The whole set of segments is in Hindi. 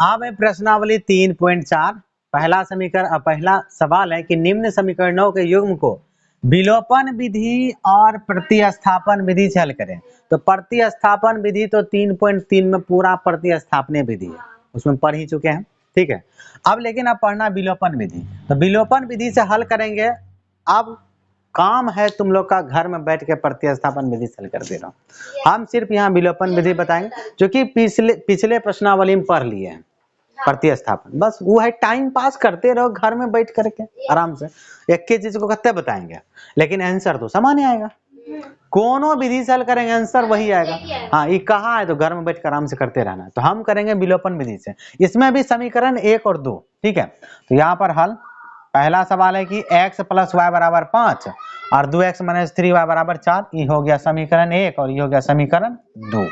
अब है प्रश्नावली 3.4। पहला सवाल है कि निम्न समीकरणों के युग्म को विलोपन विधि और प्रतिस्थापन विधि से हल करें। तो प्रतिस्थापन विधि तो 3.3 में पूरा प्रतिस्थापन विधि है, उसमें पढ़ ही चुके हैं। ठीक है, अब लेकिन अब पढ़ना विलोपन विधि। तो विलोपन विधि से हल करेंगे। अब काम है तुम लोग का घर में बैठ के प्रतिस्थापन विधि से हल कर दे रहा हूँ। हम सिर्फ यहाँ विलोपन विधि बताएंगे, जो कि पिछले प्रश्नावली में पढ़ लिए हैं। प्रतिस्थापन बस वो है, टाइम पास करते रहो घर में बैठ करके आराम से। एक ही चीज को कत्ते बताएंगे, लेकिन आंसर तो समान आएगा। कोनो विधि से हल करेंगे आंसर वही आएगा। हाँ, ये कहाँ है तो घर में बैठ कर आराम से करते रहना है। तो हम करेंगे विलोपन विधि से। इसमें भी समीकरण 1 और 2। ठीक है, तो यहाँ पर हल पहला सवाल है कि x + y = 5 और 2x - 3y = 4। ये हो गया समीकरण 1 और ये हो गया समीकरण 2।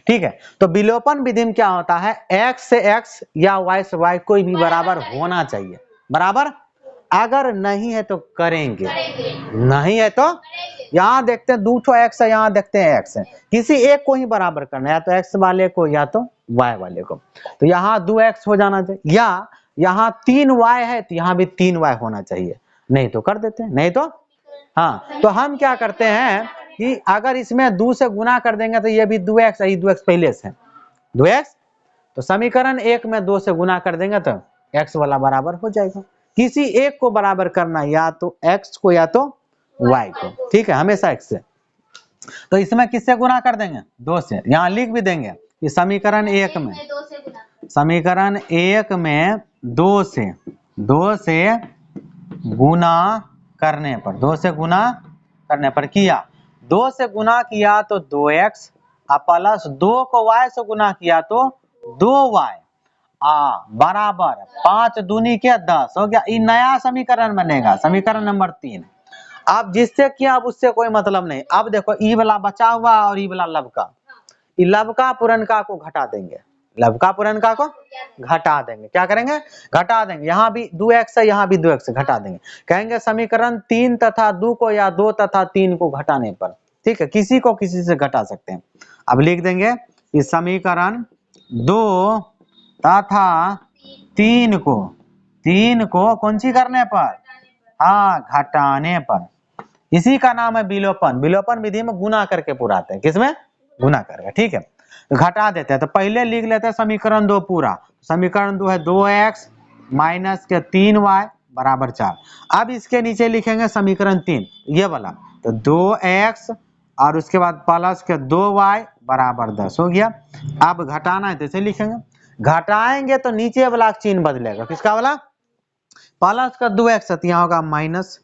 ठीक है, तो विलोपन विधि में क्या होता है, x से x या y से y कोई भी बराबर होना चाहिए। बराबर अगर नहीं है तो करेंगे, नहीं है तो यहाँ देखते हैं 2 x है, यहाँ देखते हैं x है, किसी एक को ही बराबर करना है, या तो x वाले को या तो y वाले को। तो यहाँ 2x हो जाना चाहिए, या यहाँ 3y है तो यहाँ भी 3y होना चाहिए। नहीं तो कर देते हैं, नहीं तो हाँ, तो हम क्या करते हैं कि अगर इसमें 2 से गुना कर देंगे तो ये भी 2x है, 2x पहले से 2x। तो समीकरण 1 में 2 से गुना कर देंगे तो x वाला बराबर हो जाएगा। किसी एक को बराबर करना, या तो x को या तो y को। ठीक है, हमेशा x से। तो इसमें किससे गुना कर देंगे, 2 से। यहाँ लिख भी देंगे कि समीकरण 1 में 2 से गुना करने पर, 2 से गुना करने पर किया, 2 से गुना किया तो 2x प्लस 2 को y से गुना किया तो 2y बराबर 5 दूनी के 10 हो गया। ये नया समीकरण बनेगा, समीकरण नंबर 3। अब जिससे किया अब उससे कोई मतलब नहीं। अब देखो ई वाला बचा हुआ और ई वाला लबका, ई लबका पुरनका को घटा देंगे, लबका पुरनका को घटा देंगे। क्या करेंगे, घटा देंगे। यहाँ भी 2x है, यहाँ भी 2x घटा देंगे। कहेंगे समीकरण 3 तथा 2 को या 2 तथा 3 को घटाने पर। ठीक है, किसी को किसी से घटा सकते हैं। अब लिख देंगे कि समीकरण 2 तथा 3 को कौन सी करने पर, हाँ घटाने पर। इसी का नाम है विलोपन। विलोपन विधि में गुना करके पुराते हैं, किसमें गुना करके। ठीक है, तो घटा देते हैं। तो पहले लिख लेते हैं समीकरण 2 पूरा। समीकरण 2 है 2x - 3y = 4। अब इसके नीचे लिखेंगे समीकरण 3 ये वाला, तो 2x और उसके बाद प्लस के 2y = 10 हो गया। अब घटाना है तो इसे लिखेंगे, घटाएंगे तो नीचे वाला चिन्ह बदलेगा। किसका वाला, प्लस का 2x है तो यहाँ होगा माइनस,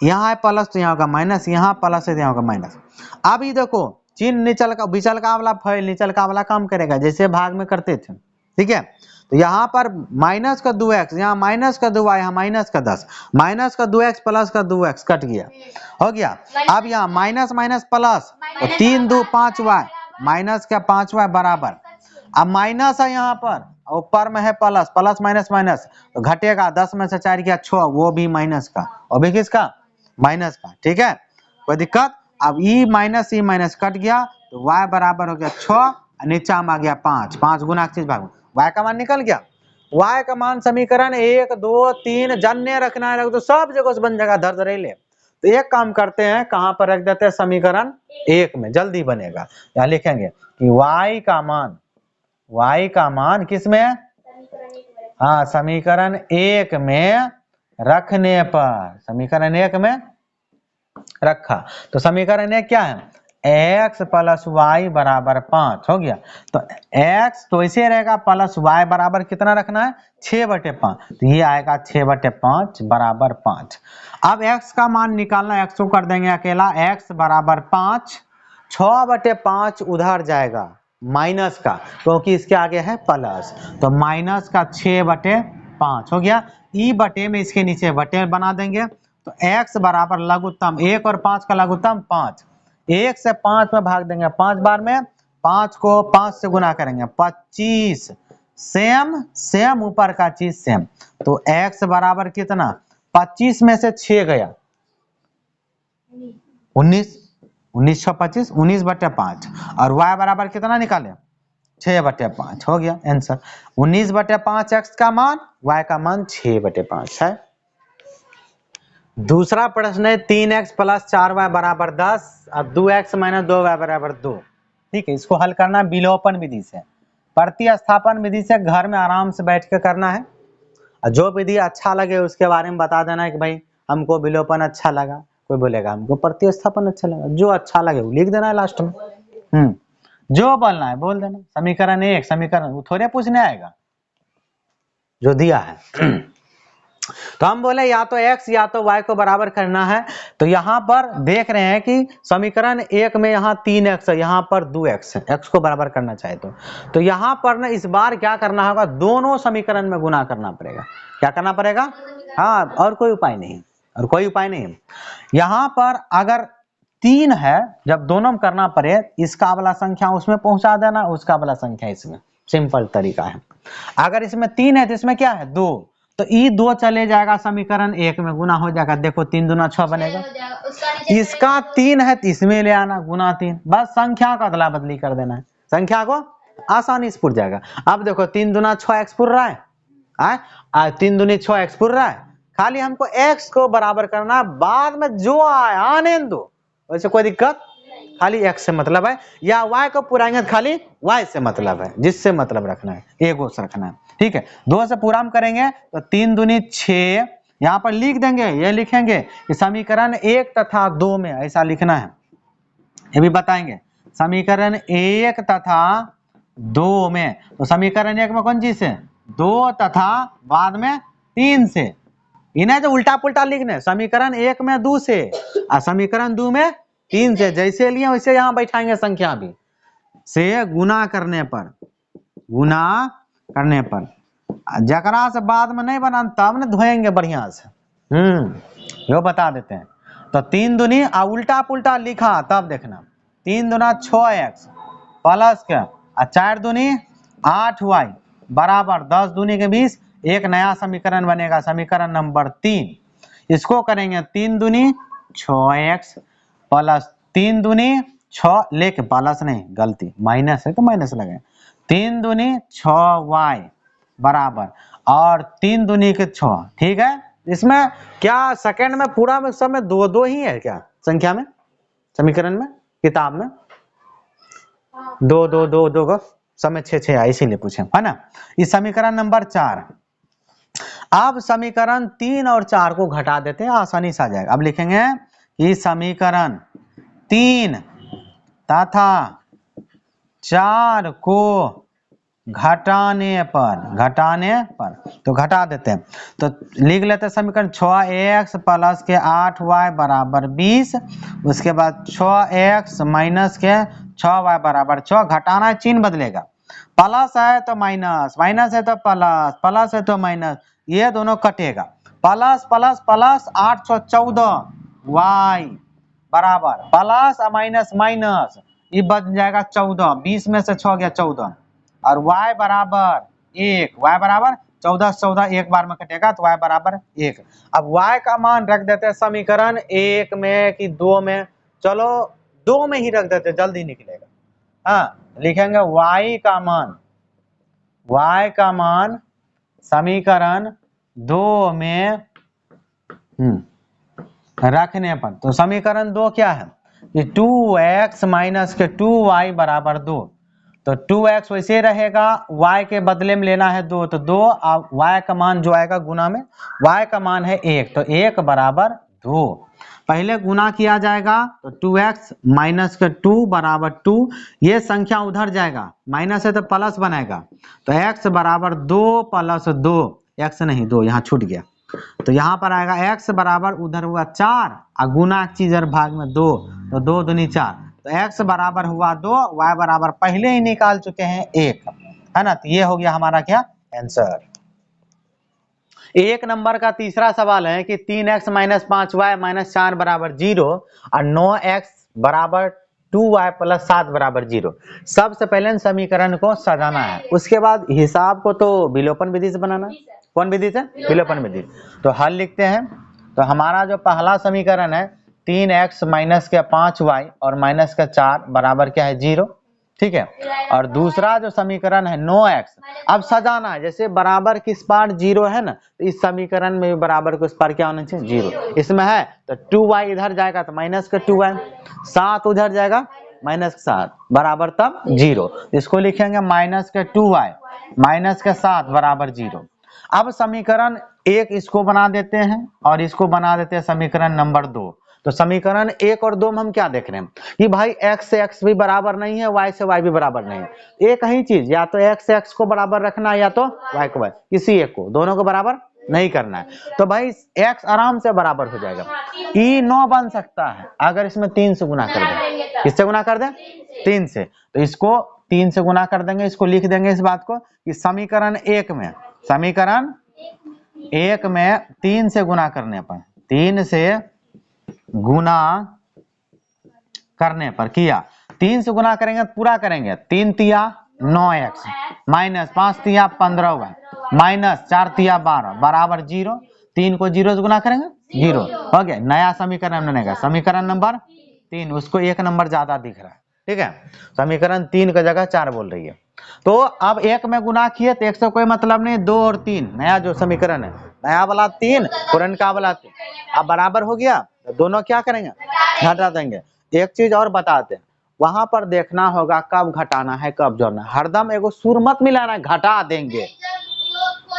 यहाँ है प्लस तो यहाँ होगा माइनस, यहाँ प्लस है तो यहाँ होगा माइनस। अब ये देखो चिन्ह विचल का वाला फैल निचल का वाला काम करेगा, जैसे भाग में करते थे। ठीक है, तो यहाँ पर माइनस का 2x, यहाँ माइनस का 2y, यहाँ माइनस का 10, माइनस का 2x प्लस का 2x कट गया, हो गया। अब यहाँ माइनस माइनस प्लस, तो 3 2 5y माइनस का 5y बराबर। अब माइनस है यहाँ पर, ऊपर में है प्लस, प्लस माइनस माइनस तो घटेगा, 10 में से 4 गया 6, वो भी माइनस का, और भी किसका, माइनस का। ठीक है, कोई दिक्कत। अब ई माइनस कट गया तो y बराबर हो गया 6, नीचा में आ गया 5, 5 गुना चीज भाग, y का मान निकल गया। y का मान समीकरण 1 2 3 जन्य रखना है, तो सब जगह से बन जाएगा, धर ले। तो एक काम करते हैं, कहां पर रख देते हैं, समीकरण 1 में, जल्दी बनेगा। यहाँ लिखेंगे कि y का मान किस में, हाँ समीकरण 1 में रखने पर, समीकरण 1 में रखा तो समीकरण 1 क्या है, x + y = 5 हो गया। तो x तो ऐसे रहेगा, प्लस y बराबर कितना रखना है, 6/5, तो ये आएगा 6/5 = 5। अब x का मान निकालना, x को कर देंगे अकेला, x = 5, 6/5 उधर जाएगा माइनस का, क्योंकि इसके आगे है प्लस, तो माइनस का 6/5 हो गया। ई बटे में इसके नीचे बटे बना देंगे, तो x बराबर लघुत्तम 1 और 5 का लघुत्तम 5, 1 से 5 में भाग देंगे, 5 बार में 5 को 5 से गुना करेंगे 25, सेम ऊपर का चीज सेम। तो x बराबर कितना, 25 में से 6 गया 19, 19 6 25, 19/5, और y बराबर कितना निकाले 6/5 हो गया आंसर। 19/5 x का मान, y का मान 6/5 है। दूसरा प्रश्न है 3x + 4y = 10 और 2x - 2y = 2। ठीक है, इसको हल करना विलोपन विधि से, प्रतिस्थापन विधि से घर में आराम से बैठ के करना है। जो विधि अच्छा लगे उसके बारे में बता देना है कि भाई हमको विलोपन अच्छा लगा, कोई बोलेगा हमको प्रतिस्थापन अच्छा लगा, जो अच्छा लगे वो लिख देना है लास्ट में। जो बोलना है बोल देना। समीकरण 1 समीकरण वो थोड़े पूछने आएगा, जो दिया है। तो हम बोले या तो x या तो y को बराबर करना है। तो यहाँ पर देख रहे हैं कि समीकरण 1 में यहाँ 3x है, यहाँ पर 2x है, x को बराबर करना चाहे तो यहाँ पर ना इस बार क्या करना होगा, दोनों समीकरण में गुना करना पड़ेगा। क्या करना पड़ेगा? हाँ, और कोई उपाय नहीं, और कोई उपाय नहीं। यहाँ पर अगर 3 है, जब दोनों में करना पड़े, इसका वाला संख्या उसमें पहुंचा देना, उसका वाला संख्या इसमें, सिंपल तरीका है। अगर इसमें 3 है तो इसमें क्या है 2, तो ये 2 चले जाएगा, समीकरण 1 में गुना हो जाएगा। देखो 3 दूना 6 बनेगा। इसका 3 है तो इसमें ले आना गुना 3, बस संख्या का अदला बदली कर देना है, संख्या को आसानी से पुर जाएगा। अब देखो 3 दूना 6 x पुर रहा है, 3 दूनी 6 x पुर रहा है। खाली हमको x को बराबर करना, बाद में जो आए आने दो, वैसे कोई दिक्कत, खाली x से मतलब है, या y को पुराएंगे तो खाली y से मतलब है, जिससे मतलब रखना है, एगो से रखना है। ठीक है, 2 से पूरा हम करेंगे तो 3 दूनी 6, यहाँ पर लिख देंगे, ये लिखेंगे कि समीकरण 1 तथा 2 में ऐसा लिखना है, ये भी बताएंगे। समीकरण 1 तथा 2 में, तो समीकरण 1 में कौन चीज से 2 तथा बाद में 3 से, इन्हें जो उल्टा पुल्टा लिखने, समीकरण 1 में 2 से और समीकरण 2 में 3 से, जैसे लिए वैसे यहाँ बैठाएंगे संख्या भी से गुना करने पर, जकरा से बाद में नहीं बना तब न धोएंगे बढ़िया से। यो बता देते हैं। तो 3 दूनी उल्टा पुल्टा लिखा तब देखना, 3 दूना 6x प्लस क्या 4 दूनी 8y बराबर 10 दूनी के 20, एक नया समीकरण बनेगा, समीकरण नंबर 3। इसको करेंगे 3 दूनी 6x प्लस 3 दूनी 6, लेके प्लस नहीं गलती, माइनस है तो माइनस लगे, 3 दूनी 6y बराबर और 3 दूनी के 6। ठीक है, इसमें क्या सेकंड में पूरा में सब में 2 ही है क्या संख्या में, समीकरण में, किताब में 2 को सब में 6 है, इसीलिए पूछे है ना। इस समीकरण नंबर 4। अब समीकरण 3 और 4 को घटा देते हैं, आसानी से आ जाएगा। अब लिखेंगे कि समीकरण 3 तथा 4 को घटाने पर तो घटा देते हैं, तो लिख लेते हैं समीकरण 6x प्लस के 8y बराबर 20, उसके बाद 6x माइनस के 6y बराबर 6, घटाना चिन्ह बदलेगा, प्लस है तो माइनस, माइनस है तो प्लस, प्लस है तो माइनस, ये दोनों कटेगा, प्लस प्लस प्लस 814y बराबर प्लस माइनस माइनस, ये बन जाएगा 14, 20 में से 6 गया 14, और y बराबर 1, y बराबर 14 14 एक बार में कटेगा तो y बराबर 1। अब y का मान रख देते हैं समीकरण 1 में कि 2 में, चलो 2 में ही रख देते, जल्दी निकलेगा। हाँ, लिखेंगे y का मान समीकरण 2 में रखने पर, तो समीकरण 2 क्या है कि 2x माइनस के 2y बराबर 2, तो 2x वैसे रहेगा, y के बदले में लेना है 2, तो 2, अब y का मान जो आएगा गुना में, y का मान है 1, तो 1 बराबर 2, पहले गुना किया जाएगा, तो 2x माइनस के 2 बराबर 2, ये संख्या उधर जाएगा, माइनस है तो प्लस बनेगा, तो x बराबर 2 प्लस 2, x नहीं 2 यहाँ छूट गया, तो यहाँ पर आएगा x बराबर उधर हुआ 4 और गुना चीज भाग में 2, तो 2 दूनी 4, तो x बराबर हुआ 2, y बराबर पहले ही निकाल चुके हैं 1, है ना। तो ये हो गया हमारा क्या आंसर। 1 नंबर का तीसरा सवाल है कि 3x माइनस 5y माइनस 4 बराबर 0 और 9x बराबर 2y प्लस 7 बराबर 0। सबसे पहले समीकरण को सजाना है, उसके बाद हिसाब को तो विलोपन विधि से बनाना है। कौन विधि से? विलोपन विधि। तो हल लिखते हैं, तो हमारा जो पहला समीकरण है 3x माइनस के 5y और माइनस का 4 बराबर क्या है 0, ठीक है। और दूसरा जो समीकरण है 9x, अब सजाना है, जैसे बराबर किस पार 0 है ना, तो इस समीकरण में भी बराबर को इस पार क्या होना चाहिए 0। इसमें है तो 2y इधर जाएगा तो माइनस का 2y, 7 उधर जाएगा माइनस का 7 बराबर तब 0। इसको लिखेंगे माइनस का 2y माइनस का 7 बराबर 0। अब समीकरण 1 इसको बना देते हैं और इसको बना देते हैं समीकरण नंबर 2। तो समीकरण 1 और 2 में हम क्या देख रहे हैं कि भाई x से x भी बराबर नहीं है, y से y भी बराबर नहीं है। एक ही चीज, या तो x से x को बराबर रखना है या तो y को y, किसी एक को, दोनों को बराबर नहीं करना है। तो भाई x आराम से बराबर हो जाएगा। ई 9 बन सकता है अगर इसमें 3 से गुना कर दें। किससे गुना कर दें? 3 से। तो इसको 3 से गुना कर देंगे, इसको लिख देंगे इस बात को कि समीकरण 1 में 3 से गुना करने पर, 3 से गुना करने पर किया, 3 से गुना करेंगे तो पूरा करेंगे, 3 तिया 9x माइनस 5 तिया 15y माइनस 4 तिया 12 बराबर 0। 3 को 0 से गुना करेंगे 0 हो गया। नया समीकरण बनेगा, समीकरण नंबर 3। उसको 1 नंबर ज्यादा दिख रहा है, ठीक है। समीकरण 3 का जगह 4 बोल रही है। तो अब 1 में गुना किए तो 1 से कोई मतलब नहीं, 2 और 3 नया जो समीकरण है, नया वाला 3 पुरनका वाला 3, अब बराबर हो गया तो दोनों क्या करेंगे घटा देंगे। एक चीज और बताते हैं, वहां पर देखना होगा कब घटाना है कब जोड़ना है। हरदम एगो सुर मत मिलाना है घटा देंगे,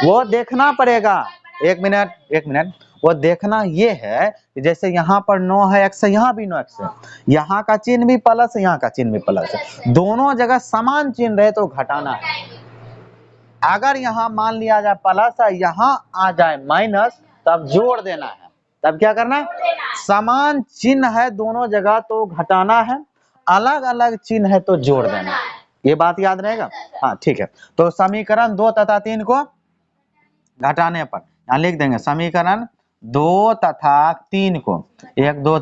वो देखना पड़ेगा। एक मिनट वो देखना ये है कि जैसे यहाँ पर 9 है x है, यहाँ भी 9x है, यहाँ का चिन्ह भी प्लस है, यहाँ का चिन्ह भी प्लस है, दोनों जगह समान चिन्ह रहे तो घटाना है। अगर यहाँ मान लिया जाए प्लस है, यहाँ आ जाए माइनस, तब जोड़ देना है। तब क्या करना है, समान चिन्ह है दोनों जगह तो घटाना है, अलग अलग चिन्ह है तो जोड़ देना है। ये बात याद रहेगा, हाँ ठीक है। तो समीकरण 2 तथा 3 को घटाने पर यहाँ लिख देंगे, समीकरण 2 तथा 3 को 1 2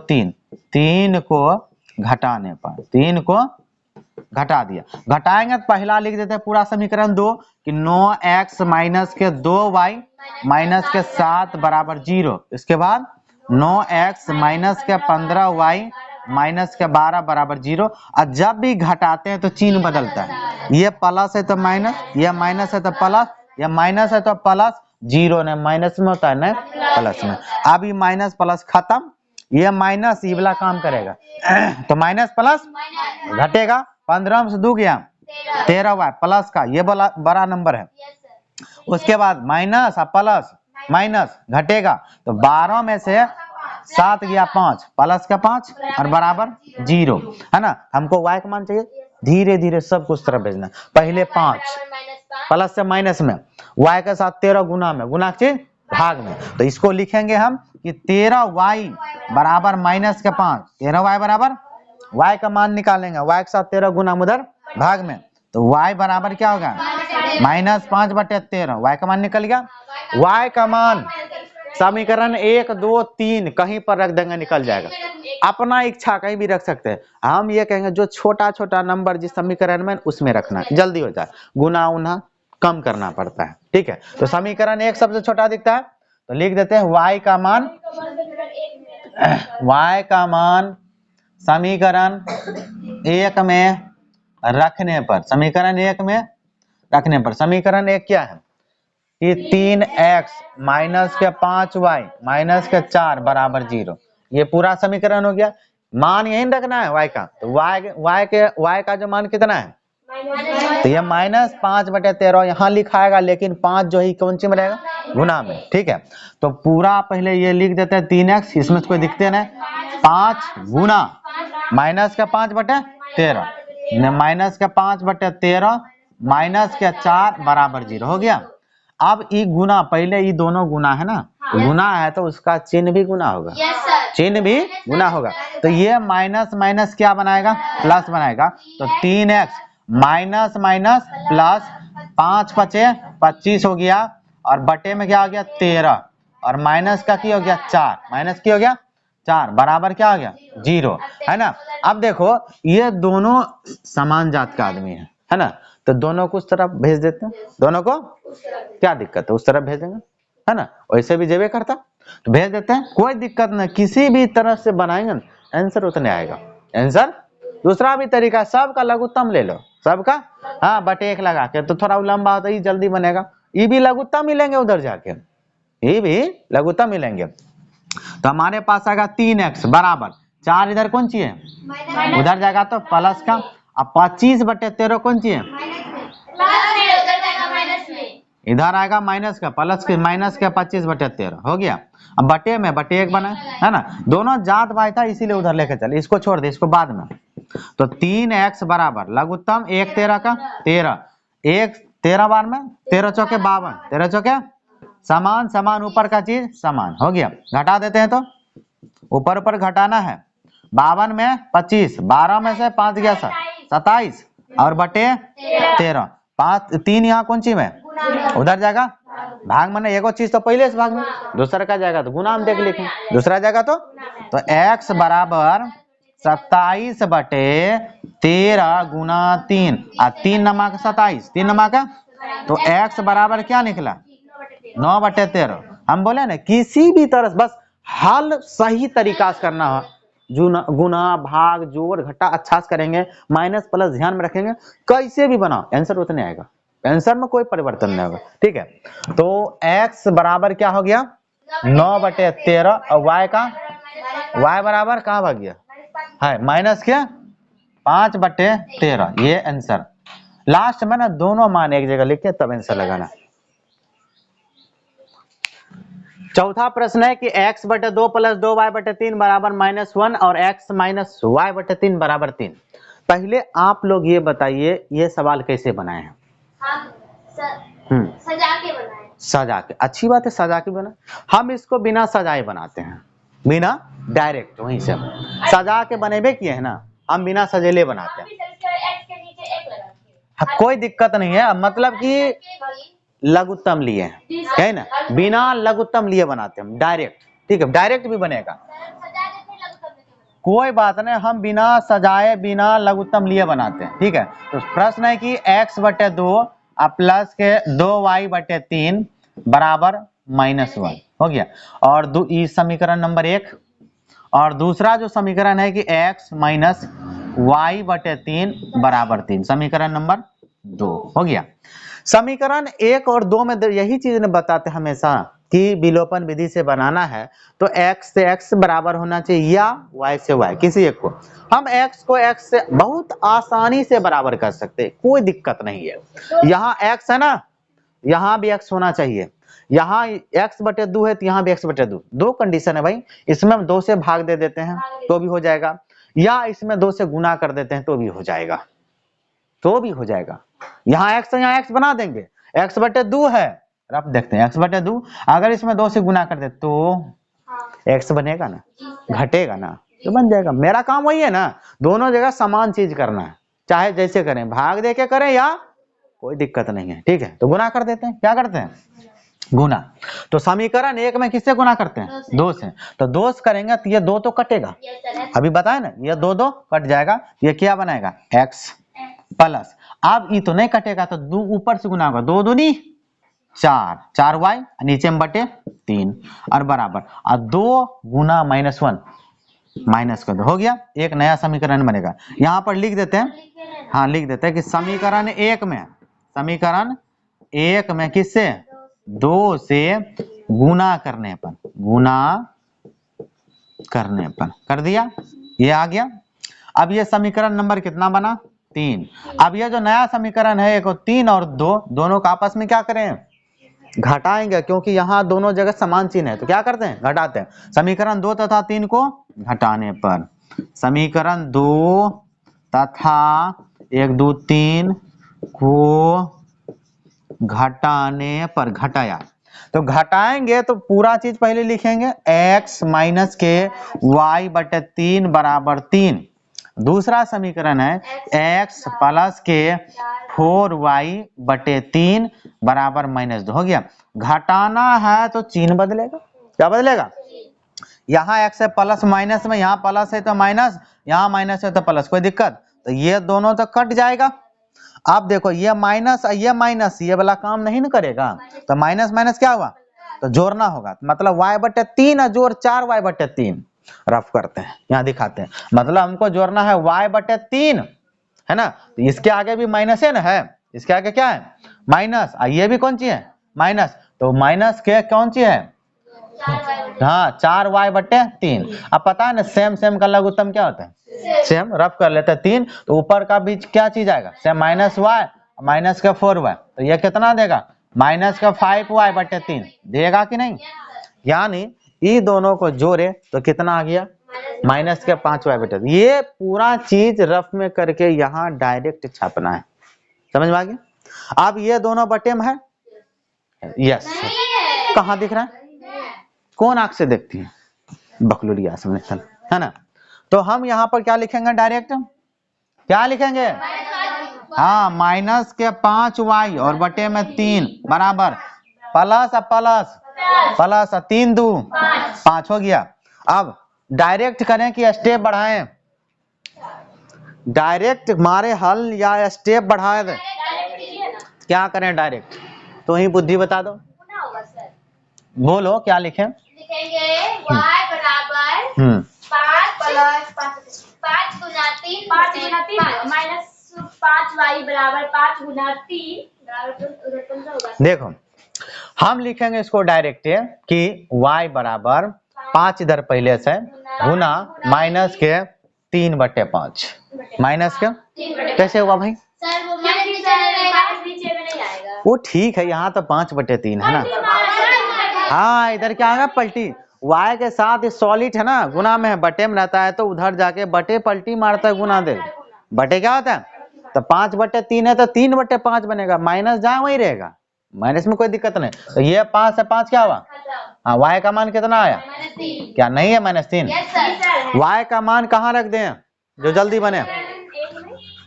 3 को घटाने पर, 3 को घटा दिया। घटाएंगे तो पहला लिख देते हैं पूरा समीकरण 2 कि 9x माइनस के 2y माइनस के 7 बराबर 0। इसके बाद 9x माइनस के 15y माइनस के 12 बराबर 0। और जब भी घटाते हैं तो चिन्ह बदलता है, ये प्लस है तो माइनस, ये माइनस है तो प्लस, ये माइनस है तो प्लस, 0 ने माइनस में होता है ना प्लस में। अब ये माइनस प्लस खत्म, ये माइनस ये वाला काम करेगा तो माइनस प्लस घटेगा, 15 से 2 गया 13y प्लस का ये बड़ा नंबर है। उसके बाद माइनस प्लस माइनस घटेगा, तो 12 में से 7 गया 5 प्लस का 5 और बराबर 0 है ना। हमको y का मान चाहिए, धीरे धीरे सब कुछ तरफ भेजना। पहले 5 प्लस से माइनस में, y के साथ 13 गुना में, गुना के भाग में, तो इसको लिखेंगे हम कि 13y बराबर माइनस के 5, 13y बराबर y का मान निकालेंगे, y के साथ 13 गुना उधर भाग में, तो y बराबर क्या होगा माइनस 5/13, y का मान निकल गया। y का मान समीकरण 1 2 3 कहीं पर रख देंगे निकल जाएगा, अपना इच्छा कहीं भी रख सकते हैं। हम ये कहेंगे जो छोटा छोटा नंबर जिस समीकरण में उसमें रखना है, जल्दी हो जाए, गुना उना कम करना पड़ता है, ठीक है। तो समीकरण 1 सबसे छोटा दिखता है तो लिख देते हैं y का मान समीकरण 1 में रखने पर, समीकरण 1 में रखने पर, समीकरण 1 क्या है कि 3x माइनस के 5y माइनस के 4 बराबर 0। ये पूरा समीकरण हो गया। मान यही रखना है y का, तो y का जो मान कितना है, तो ये माइनस 5/13 यहाँ लिखाएगा, लेकिन 5 जो है कौन सी में रहेगा गुना में, ठीक है। तो पूरा पहले ये लिख देते हैं 3x, इसमें कोई दिखते नहीं, 5 गुना माइनस का 5/13 माइनस का 5/13 माइनस के 4 बराबर 0 हो गया। अब ये गुना, पहले ये दोनों गुना है ना, गुना है तो उसका चिन्ह भी गुना होगा, चिन्ह भी गुना होगा। तो ये माइनस माइनस क्या बनाएगा, प्लस बनाएगा। तो 3x माइनस माइनस प्लस 5 5 25 हो गया, और बटे में क्या हो गया 13, और माइनस का क्या हो गया 4, माइनस क्या हो गया 4 बराबर क्या हो गया 0, है ना। अब देखो ये दोनों समान जात का आदमी है ना, तो दोनों को उस तरफ भेज देते हैं, दोनों को क्या दिक्कत है उस तरफ भेजेंगे, है ना। वैसे भी जेबे करता तो भेज देते हैं, कोई दिक्कत नहीं, किसी भी तरह से बनाएंगे आंसर उतने आएगा, आंसर दूसरा भी तरीका, सबका लघुत्तम ले लो, सबका हाँ बटे 1 लगा के, तो थोड़ा लंबा होता है, जल्दी बनेगा। ये भी लघुत्तम मिलेंगे उधर जाके, ये भी लघुत्तम मिलेंगे। तो हमारे पास आएगा 3x बराबर 4, इधर कौन ची है उधर जाएगा तो प्लस का, अब 25/13 कौन ची है इधर आएगा माइनस का, प्लस के माइनस का 25/13 हो गया। अब बटे में बटे 1 बना है ना, दोनों जात भाई था इसीलिए उधर लेके चले, इसको छोड़ दे, इसको बाद में। तो 3x बराबर लघुत्तम 1 13 का 13, 1 13 बार में 13 चौके 52, 13 चौके समान समान, ऊपर का चीज समान हो गया। घटा देते हैं तो ऊपर ऊपर घटाना है, 52 में 25, 12 में से 5 गया 27 और बटे 13, 5 3 यहाँ कौन सी में उधर जाएगा भाग, माने एगो चीज तो पहले से भाग में, दूसरा का जाएगा तो गुना हम देख लिखे, दूसरा जाएगा तो x बराबर 27/13 गुना 3 और 3 नमा का 27, 3 नमा का, तो x बराबर क्या निकला 9/13। हम बोले ना किसी भी तरह से बस हल सही तरीका से करना है, गुना भाग जोड़ घटा अच्छा से करेंगे, माइनस प्लस ध्यान में रखेंगे, कैसे भी बनाओ आंसर उतने आएगा, आंसर में कोई परिवर्तन नहीं होगा। ठीक है, तो x बराबर क्या हो गया 9/13 और y बराबर कहाँ भाग गया है माइनस क्या 5/13, ये आंसर। लास्ट में ना दोनों मान एक जगह लिख के तब आंसर लगाना। चौथा प्रश्न है कि x/2 + 2y/3 बराबर -1 और x - y/3 बराबर 3। पहले आप लोग ये बताइए ये सवाल कैसे बनाए हैं? सजा के बनाए। सजा के, अच्छी बात है, सजा के बना। हम इसको बिना सजाए बनाते हैं, बिना डायरेक्ट वहीं से सजा के बनेबे किए है ना, हम बिना सजेले बनाते हैं। कोई दिक्कत नहीं है, मतलब कि लघुत्तम लिए है ना, बिना लघुत्तम लिए बनाते हैं डायरेक्ट। ठीक है, डायरेक्ट भी बनेगा, कोई बात नहीं, हम बिना सजाए बिना लघुत्तम लिए बनाते हैं। ठीक है, तो प्रश्न है कि x/2 प्लस के 2y/3 बराबर -1 हो गया, और इस समीकरण नंबर 1, और दूसरा जो समीकरण है कि x - y/3 बराबर 3, समीकरण नंबर 2 हो गया। समीकरण 1 और 2 में यही चीज ने बताते हमेशा कि विलोपन विधि से बनाना है तो x से x बराबर होना चाहिए या y से y, किसी एक को। हम x को x से बहुत आसानी से बराबर कर सकते हैं, कोई दिक्कत नहीं है। यहाँ x है ना, यहाँ भी x होना चाहिए, यहाँ x/2 है तो यहाँ भी x/2, दो कंडीशन है भाई, इसमें हम 2 से भाग दे देते हैं तो भी हो जाएगा, या इसमें 2 से गुना कर देते हैं तो भी हो जाएगा, तो भी हो जाएगा। यहाँ x है, यहाँ x बना देंगे, x/2 है, अब देखते हैं x/2, अगर इसमें 2 से गुना कर दे तो x बनेगा ना, घटेगा ना, तो बन जाएगा। मेरा काम वही है ना, दोनों जगह समान चीज करना है, चाहे जैसे करें, भाग दे के करें या कोई दिक्कत नहीं है। ठीक है, तो गुना कर देते हैं, क्या करते हैं गुना। तो समीकरण 1 में किससे गुना करते हैं 2 से, तो 2 से करेंगे तो ये 2 तो कटेगा, अभी बताए ना, ये 2 कट जाएगा, ये क्या बनाएगा x प्लस, अब ये तो नहीं कटेगा तो 2 ऊपर से गुना होगा, 2 दूनी 4, 4y नीचे में बटे 3 और बराबर, और 2 गुना -1 माइनस कर दो, हो गया, एक नया समीकरण बनेगा। यहाँ पर लिख देते हैं, हाँ लिख देते हैं कि समीकरण 1 में किससे 2 से गुना करने पर कर दिया, ये आ गया। अब ये समीकरण नंबर कितना बना 3। अब ये जो नया समीकरण है एक 3 और 2 दोनों का आपस में क्या करें घटाएंगे, क्योंकि यहाँ दोनों जगह समान चिन्ह है तो क्या करते हैं घटाते हैं। समीकरण 2 तथा 3 को घटाने पर, समीकरण 2 तथा 1 2 3 को घटाने पर, घटाया तो घटाएंगे तो पूरा चीज पहले लिखेंगे, x - के y/3 बराबर 3। दूसरा समीकरण है x प्लस के 4y/3 बराबर -2, हो गया। घटाना है तो चिन्ह बदलेगा, क्या बदलेगा, यहाँ x है प्लस माइनस में, यहाँ प्लस है तो माइनस, यहाँ माइनस है तो प्लस, कोई दिक्कत, तो ये दोनों तो कट जाएगा। अब देखो ये माइनस ये वाला काम नहीं ना करेगा, तो माइनस माइनस क्या हुआ तो जोड़ना होगा, मतलब y/3 जोड़ 4y/3, रफ करते हैं, यहाँ दिखाते हैं। मतलब हमको जोड़ना है y/3 है ना, तो इसके आगे भी माइनस है ना, है इसके आगे क्या है माइनस, ये भी कौन सी है माइनस, तो माइनस के कौन सी है हाँ 4y/3। अब पता है ना सेम सेम का लघुत्तम क्या होता है, सेम रफ कर लेते हैं 3, तो ऊपर का बीच क्या चीज आएगा सेम -y माइनस का 4y, तो ये कितना देगा -5y/3 देगा कि नहीं। यानी ये दोनों को जोड़े तो कितना आ गया -5y/3। ये पूरा चीज रफ में करके यहाँ डायरेक्ट छापना है, समझ में आ गया। अब ये दोनों बटे में है, यस कहाँ दिख रहा है, कौन आंख से देखती है बकलुरिया समझ है ना। तो हम यहाँ पर क्या लिखेंगे डायरेक्ट, क्या लिखेंगे हाँ -5y और बटे में 3 बराबर प्लस प्लस 3 2 5 हो गया। अब डायरेक्ट करें कि स्टेप बढ़ाएं, डायरेक्ट मारे हल या स्टेप बढ़ाए दे, क्या करें डायरेक्ट, तो ही बुद्धि बता दो, बोलो क्या लिखें। लिखेंगे y बराबर 5 गुना 3 माइनस 5y बराबर 5 गुना 3 बराबर। देखो हम लिखेंगे इसको डायरेक्ट कि y बराबर 5 इधर पहले से गुना माइनस के 3/5 माइनस के कैसे हुआ भाई सर वो नीचे में नहीं आएगा, वो ठीक है, यहाँ तो 5/3 है ना, हाँ इधर क्या आएगा पलटी, y के साथ सॉलिड है ना गुना में है, बटे में रहता है तो उधर जाके बटे पलटी मारता है गुना दे, बटे क्या होता है तो 5/3 है तो 3/5 बनेगा, माइनस जहाँ वही रहेगा, माइनस में कोई दिक्कत नहीं। तो ये 5 से 5 क्या हुआ हाँ y का मान कितना आया क्या नहीं है -3, y का मान कहाँ रख दें जो जल्दी बने,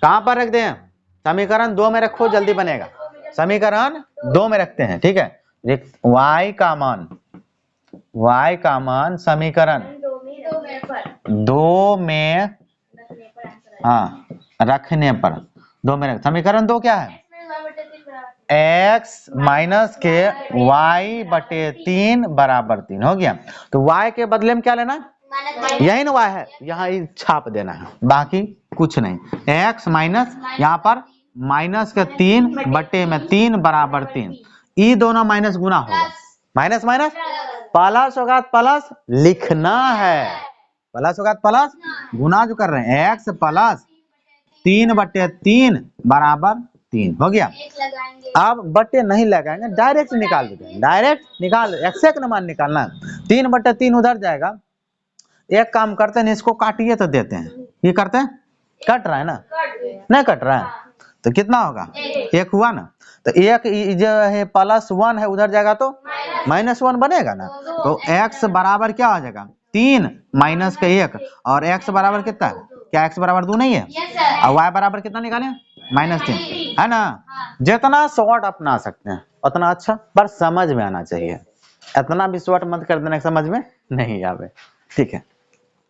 कहाँ पर रख दें समीकरण 2 में रखो जल्दी बनेगा, समीकरण 2 में रखते हैं ठीक है। y का मान समीकरण 2 में हाँ रखने पर 2 में रख, समीकरण 2 क्या है x माइनस के y/3 बराबर 3 हो गया। तो y के बदले में क्या लेना है यही ना y है, यहाँ छाप देना है बाकी कुछ नहीं, x माइनस यहाँ पर -3/3 बराबर 3, ये दोनों माइनस गुना होगा, माइनस माइनस प्लस होगा, प्लस लिखना है, प्लस होगा प्लस गुना जो कर रहे हैं x प्लस 3/3 बराबर 3 हो गया। अब बटे नहीं लगाएंगे डायरेक्ट निकाल देते हैं, डायरेक्ट निकाल एक्स का मान निकालना है, 3/3 उधर जाएगा, एक काम करते हैं इसको काटिए तो देते हैं, ये करते हैं कट रहा है ना नहीं कट रहा है तो कितना होगा 1 हुआ ना, तो 1 जो है +1 है उधर जाएगा तो -1 बनेगा ना, तो x बराबर क्या हो जाएगा 3 माइनस का 1 और x बराबर कितना है, क्या x बराबर 2 नहीं है और y बराबर कितना निकाले -3 है ना। जितना शॉर्ट अपना सकते हैं उतना अच्छा, पर समझ में आना चाहिए, इतना भी शॉर्ट मत कर देना समझ में नहीं आवे, ठीक है।